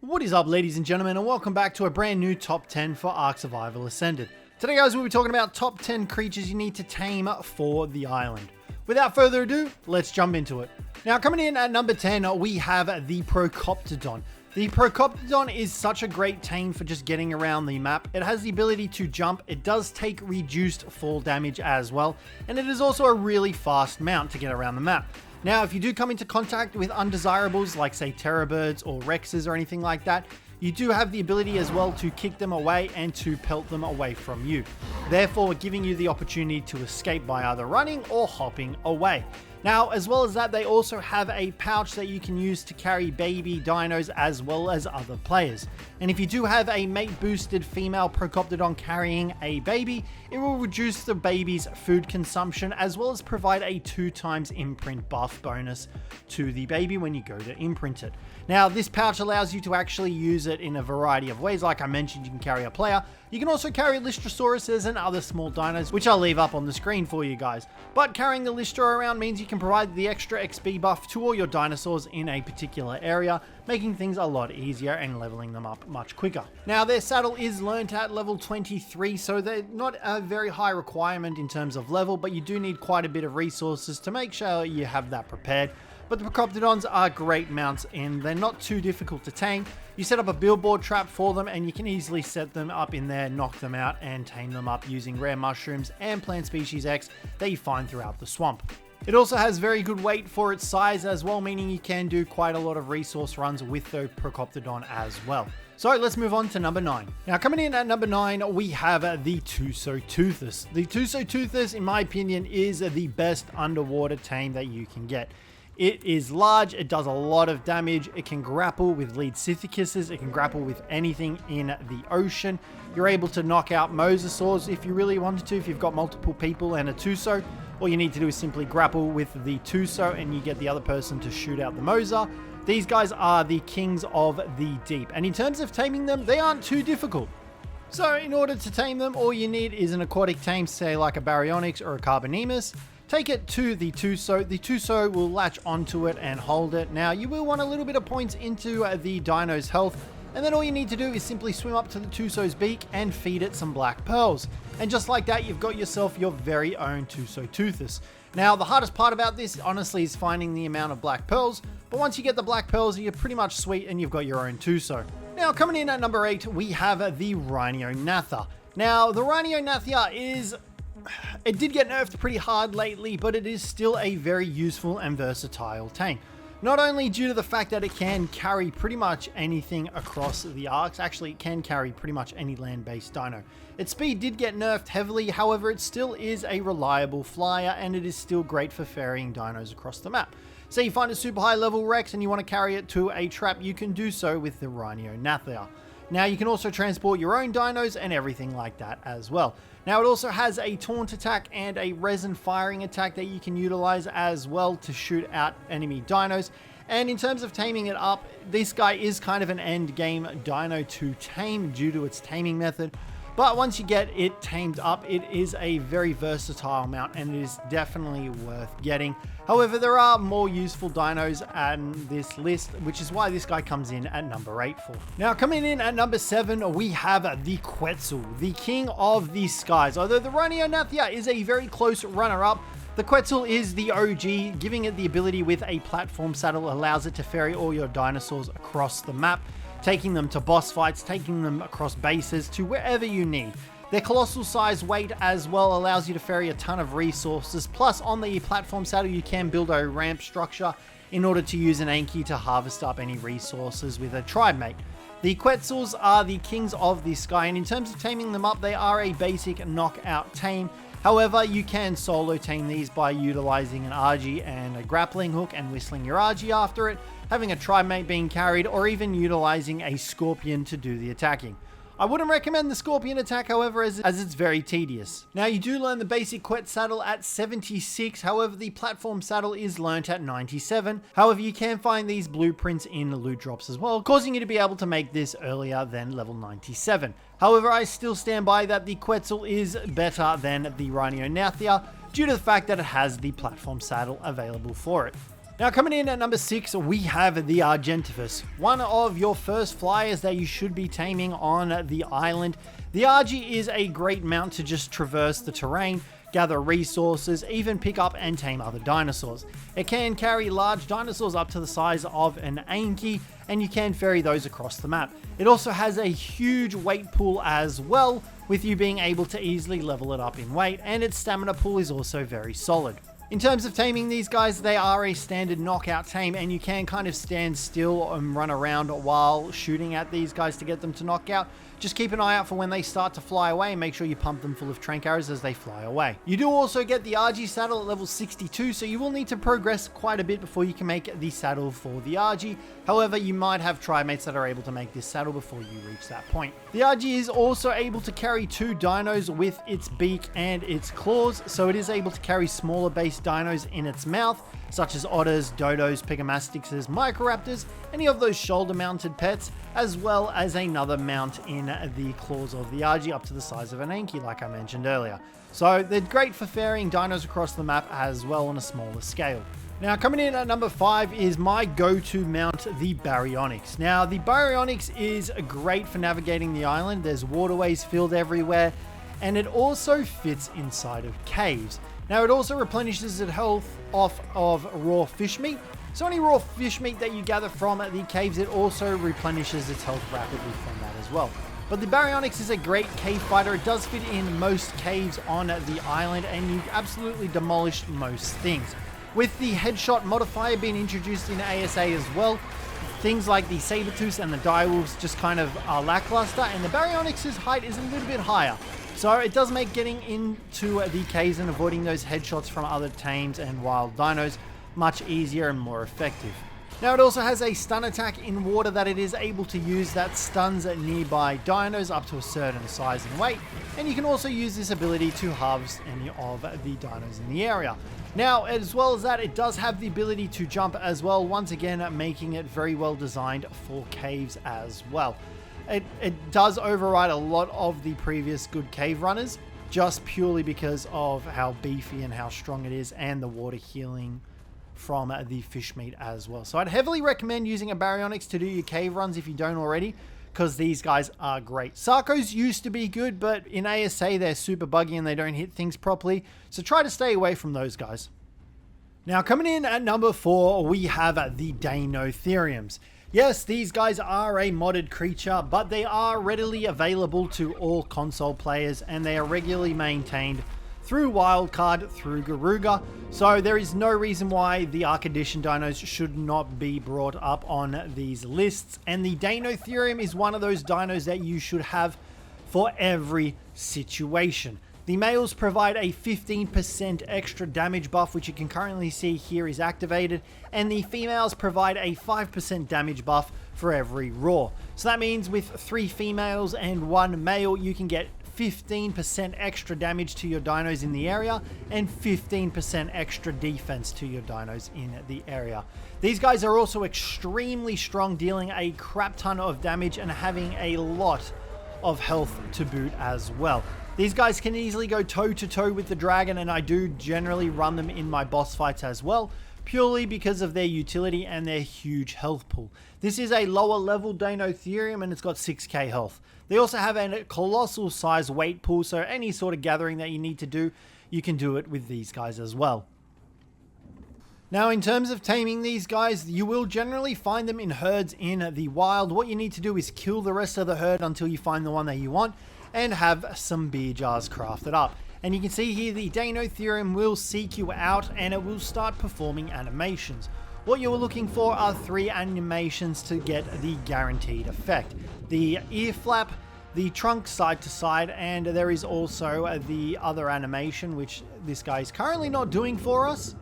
What is up, ladies and gentlemen, and welcome back to a brand new top 10 for Ark Survival Ascended. Today, guys, we'll be talking about top 10 creatures you need to tame for the island. Without further ado, let's jump into it. Now, coming in at number 10, we have the Procoptodon. The Procoptodon is such a great tame for just getting around the map. It has the ability to jump, it does take reduced fall damage as well, and it is also a really fast mount to get around the map. Now, if you do come into contact with undesirables like, say, terrorbirds or rexes or anything like that, you do have the ability as well to kick them away and to pelt them away from you, therefore giving you the opportunity to escape by either running or hopping away. Now, as well as that, they also have a pouch that you can use to carry baby dinos as well as other players. And if you do have a mate-boosted female Procoptodon carrying a baby, it will reduce the baby's food consumption as well as provide a 2x imprint buff bonus to the baby when you go to imprint it. Now, this pouch allows you to actually use it in a variety of ways. Like I mentioned, you can carry a player. You can also carry Lystrosaurus and other small dinos, which I'll leave up on the screen for you guys. But carrying the Lystro around means you can provide the extra XP buff to all your dinosaurs in a particular area, making things a lot easier and leveling them up much quicker. Now, their saddle is learnt at level 23, so they're not a very high requirement in terms of level, but you do need quite a bit of resources to make sure you have that prepared. But the Procoptodons are great mounts and they're not too difficult to tame. You set up a billboard trap for them and you can easily set them up in there, knock them out and tame them up using rare mushrooms and plant species X that you find throughout the swamp. It also has very good weight for its size as well, meaning you can do quite a lot of resource runs with the Procoptodon as well. So let's move on to number 9. Now, coming in at number 9, we have the Tusoteuthis. The Tusoteuthis, in my opinion, is the best underwater tame that you can get. It is large, it does a lot of damage, it can grapple with lead Cjthechieses, it can grapple with anything in the ocean. You're able to knock out mosasaurs if you really wanted to, if you've got multiple people and a Tuso. All you need to do is simply grapple with the Tuso and you get the other person to shoot out the mosa. These guys are the kings of the deep, and in terms of taming them, they aren't too difficult. So in order to tame them, all you need is an aquatic tame, say like a Baryonyx or a Carbonemus. Take it to the Tuso. The Tuso will latch onto it and hold it. Now, you will want a little bit of points into the dino's health, and then all you need to do is simply swim up to the Tuso's beak and feed it some black pearls. And just like that, you've got yourself your very own Tusoteuthis. Now, the hardest part about this, honestly, is finding the amount of black pearls, but once you get the black pearls, you're pretty much sweet and you've got your own Tuso. Now, coming in at number 8, we have the Rinognatha. Now, the Rinognatha is... It did get nerfed pretty hard lately, but it is still a very useful and versatile tame. Not only due to the fact that it can carry pretty much anything across the arcs, actually it can carry pretty much any land-based dino. Its speed did get nerfed heavily, however it still is a reliable flyer and it is still great for ferrying dinos across the map. Say you find a super high level Rex and you want to carry it to a trap, you can do so with the Rinognatha. Now, you can also transport your own dinos and everything like that as well. Now, it also has a taunt attack and a resin firing attack that you can utilize as well to shoot out enemy dinos. And in terms of taming it up, this guy is kind of an end game dino to tame due to its taming method. But once you get it tamed up, it is a very versatile mount and it is definitely worth getting. However, there are more useful dinos on this list, which is why this guy comes in at number 8 for. Now, coming in at number 7, we have the Quetzal, the king of the skies. Although the Rinognatha is a very close runner-up, the Quetzal is the OG, giving it the ability with a platform saddle allows it to ferry all your dinosaurs across the map, taking them to boss fights, taking them across bases to wherever you need. Their colossal size weight as well allows you to ferry a ton of resources, plus on the platform saddle you can build a ramp structure in order to use an Anki to harvest up any resources with a tribe mate. The Quetzals are the kings of the sky, and in terms of taming them up, they are a basic knockout tame. However, you can solo tame these by utilizing an Argy and a grappling hook and whistling your Argy after it, having a tribe mate being carried, or even utilizing a scorpion to do the attacking. I wouldn't recommend the scorpion attack, however, as it's very tedious. Now, you do learn the basic Quetzal saddle at 76, however, the platform saddle is learnt at 97. However, you can find these blueprints in loot drops as well, causing you to be able to make this earlier than level 97. However, I still stand by that the Quetzal is better than the Rinognatha due to the fact that it has the platform saddle available for it. Now coming in at number 6, we have the Argentavis, one of your first flyers that you should be taming on the island. The Argy is a great mount to just traverse the terrain, gather resources, even pick up and tame other dinosaurs. It can carry large dinosaurs up to the size of an Anki, and you can ferry those across the map. It also has a huge weight pool as well, with you being able to easily level it up in weight, and its stamina pool is also very solid. In terms of taming these guys, they are a standard knockout tame, and you can kind of stand still and run around while shooting at these guys to get them to knock out. Just keep an eye out for when they start to fly away and make sure you pump them full of trank arrows as they fly away. You do also get the RG saddle at level 62, so you will need to progress quite a bit before you can make the saddle for the RG. However, you might have trimates that are able to make this saddle before you reach that point. The RG is also able to carry 2 dinos with its beak and its claws, so it is able to carry smaller base dinos in its mouth, such as otters, dodos, pygmastixes, microraptors, any of those shoulder mounted pets, as well as another mount in the claws of the RG up to the size of an Anki, like I mentioned earlier. So they're great for ferrying dinos across the map as well on a smaller scale. Now coming in at number 5 is my go-to mount, the Baryonyx. Now the Baryonyx is great for navigating the island. There's waterways filled everywhere, and it also fits inside of caves. Now it also replenishes its health off of raw fish meat. So any raw fish meat that you gather from the caves, it also replenishes its health rapidly from that as well. But the Baryonyx is a great cave fighter. It does fit in most caves on the island, and you absolutely demolish most things. With the headshot modifier being introduced in ASA as well, things like the Sabertooths and the Direwolves just kind of are lackluster, and the Baryonyx's height is a little bit higher. So it does make getting into the caves and avoiding those headshots from other tames and wild dinos much easier and more effective. Now it also has a stun attack in water that it is able to use that stuns nearby dinos up to a certain size and weight, and you can also use this ability to harvest any of the dinos in the area. Now, as well as that, it does have the ability to jump as well, once again making it very well designed for caves as well. It does override a lot of the previous good cave runners, just purely because of how beefy and how strong it is, and the water healing from the fish meat as well. So I'd heavily recommend using a Baryonyx to do your cave runs if you don't already, because these guys are great. Sarcos used to be good, but in ASA they're super buggy and they don't hit things properly, so try to stay away from those guys. Now coming in at number 4, we have the Dinotheriums. Yes, these guys are a modded creature, but they are readily available to all console players, and they are regularly maintained through Wildcard, through Garuga, so there is no reason why the Arc Edition dinos should not be brought up on these lists, and the Dinotherium is one of those dinos that you should have for every situation. The males provide a 15% extra damage buff, which you can currently see here is activated, and the females provide a 5% damage buff for every roar. So that means with 3 females and 1 male, you can get 15% extra damage to your dinos in the area and 15% extra defense to your dinos in the area. These guys are also extremely strong, dealing a crap ton of damage and having a lot of health to boot as well. These guys can easily go toe to toe with the dragon, and I do generally run them in my boss fights as well, purely because of their utility and their huge health pool. This is a lower level Dinotherium and it's got 6k health. They also have a colossal size weight pool, so any sort of gathering that you need to do, you can do it with these guys as well. Now in terms of taming these guys, you will generally find them in herds in the wild. What you need to do is kill the rest of the herd until you find the one that you want, and have some beer jars crafted up. And you can see here the Dinotherium will seek you out and it will start performing animations. What you're looking for are 3 animations to get the guaranteed effect. The ear flap, the trunk side to side, and there is also the other animation, which this guy is currently not doing for us.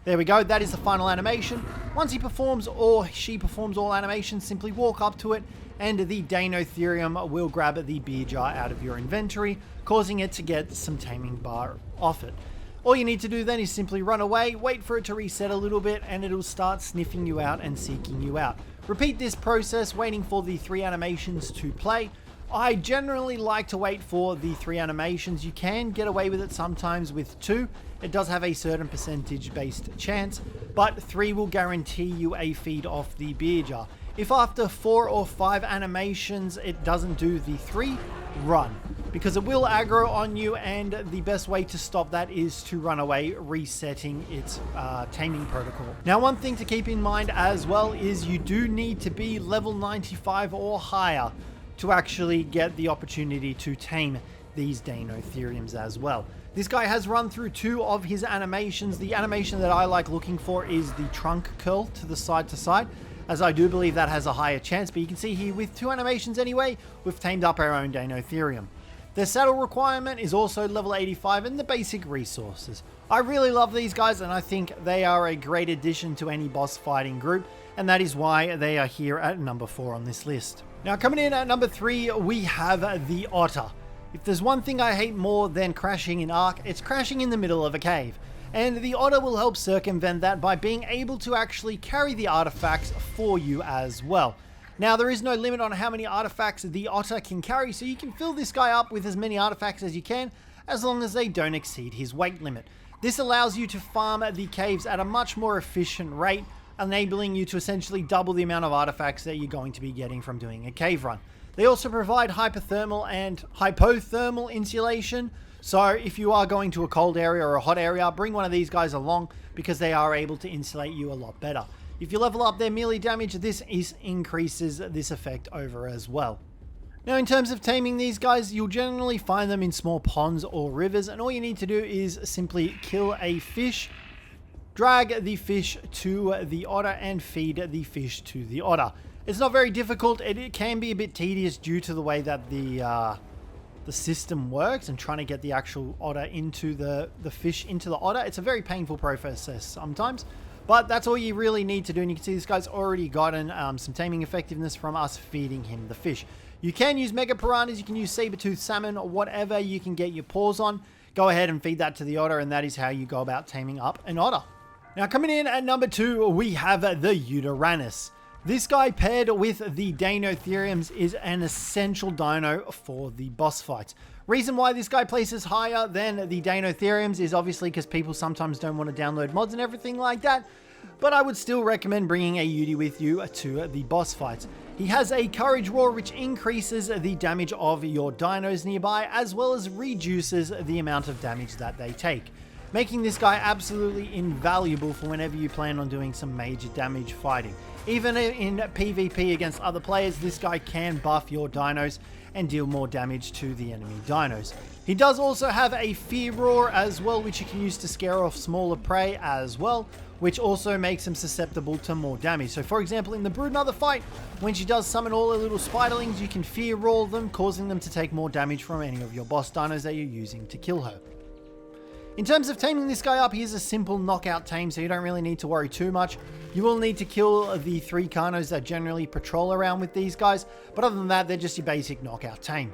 There we go, that is the final animation. Once he performs or she performs all animations, simply walk up to it and the Dinotherium will grab the beer jar out of your inventory, causing it to get some taming bar off it. All you need to do then is simply run away, wait for it to reset a little bit, and it'll start sniffing you out and seeking you out. Repeat this process, waiting for the 3 animations to play. I generally like to wait for the 3 animations. You can get away with it sometimes with 2. It does have a certain percentage based chance, but 3 will guarantee you a feed off the beer jar. If after 4 or 5 animations it doesn't do the 3, run, because it will aggro on you, and the best way to stop that is to run away, resetting its taming protocol. Now, one thing to keep in mind as well is you do need to be level 95 or higher to actually get the opportunity to tame these Dinotheriums as well. This guy has run through 2 of his animations. The animation that I like looking for is the trunk curl to the side to side, as I do believe that has a higher chance, but you can see here with 2 animations anyway, we've tamed up our own Dinotherium. Their saddle requirement is also level 85 and the basic resources. I really love these guys, and I think they are a great addition to any boss fighting group, and that is why they are here at number 4 on this list. Now, coming in at number 3, we have the Otter. If there's one thing I hate more than crashing in Ark, it's crashing in the middle of a cave. And the Otter will help circumvent that by being able to actually carry the artifacts for you as well. Now, there is no limit on how many artifacts the Otter can carry, so you can fill this guy up with as many artifacts as you can, as long as they don't exceed his weight limit. This allows you to farm the caves at a much more efficient rate, enabling you to essentially double the amount of artifacts that you're going to be getting from doing a cave run. They also provide hypothermal and hypothermal insulation, so if you are going to a cold area or a hot area, bring one of these guys along, because they are able to insulate you a lot better. If you level up their melee damage, this increases this effect over as well. Now, in terms of taming these guys, you'll generally find them in small ponds or rivers, and all you need to do is simply kill a fish, drag the fish to the Otter, and feed the fish to the Otter. It's not very difficult. It can be a bit tedious due to the way that the system works, and trying to get the actual Otter into the fish into the Otter. It's a very painful process sometimes, but that's all you really need to do. And you can see this guy's already gotten some taming effectiveness from us feeding him the fish. You can use mega piranhas, you can use saber-toothed salmon, or whatever you can get your paws on. Go ahead and feed that to the Otter, and that is how you go about taming up an Otter. Now, coming in at number 2, we have the Yutyrannus. This guy paired with the Dinotheriums is an essential dino for the boss fights. Reason why this guy places higher than the Dinotheriums is obviously because people sometimes don't want to download mods and everything like that, but I would still recommend bringing a Yuty with you to the boss fights. He has a Courage Roar, which increases the damage of your dinos nearby, as well as reduces the amount of damage that they take, making this guy absolutely invaluable for whenever you plan on doing some major damage fighting. Even in PvP against other players, this guy can buff your dinos and deal more damage to the enemy dinos. He does also have a Fear Roar as well, which you can use to scare off smaller prey as well, which also makes him susceptible to more damage. So for example, in the Broodmother fight, when she does summon all the little spiderlings, you can Fear Roar them, causing them to take more damage from any of your boss dinos that you're using to kill her. In terms of taming this guy up, he is a simple knockout tame, so you don't really need to worry too much. You will need to kill the 3 Carnos that generally patrol around with these guys, but other than that, they're just your basic knockout tame.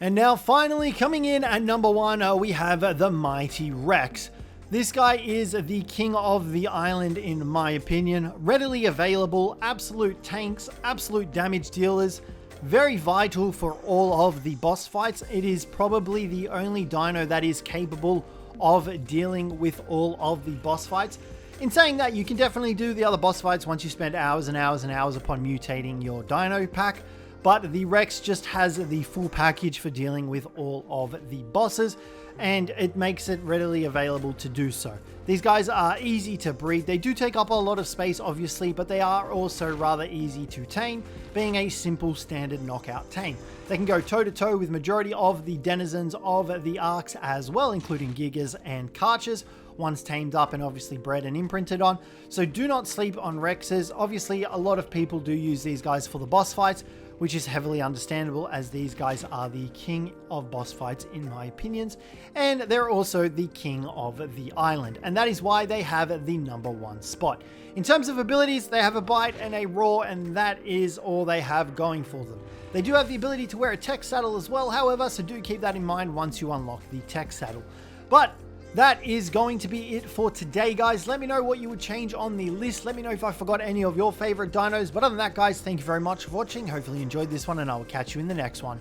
And now finally, coming in at number 1, we have the Mighty Rex. This guy is the king of the island in my opinion. Readily available, absolute tanks, absolute damage dealers, very vital for all of the boss fights. It is probably the only dino that is capable of dealing with all of the boss fights. In saying that, you can definitely do the other boss fights once you spend hours and hours and hours upon mutating your dino pack, but the Rex just has the full package for dealing with all of the bosses, and it makes it readily available to do so. These guys are easy to breed. They do take up a lot of space obviously, but they are also rather easy to tame, being a simple standard knockout tame. They can go toe to toe with majority of the denizens of the Arks as well, including Gigas and Karchers, once tamed up and obviously bred and imprinted on. So do not sleep on Rexes. Obviously a lot of people do use these guys for the boss fights, which is heavily understandable, as these guys are the king of boss fights in my opinions, and they're also the king of the island, and that is why they have the number 1 spot. In terms of abilities, they have a bite and a roar, and that is all they have going for them. They do have the ability to wear a tech saddle as well, however, so do keep that in mind once you unlock the tech saddle. But That is going to be it for today, guys. Let me know what you would change on the list. Let me know if I forgot any of your favorite dinos. But other than that, guys, thank you very much for watching. Hopefully you enjoyed this one, and I will catch you in the next one.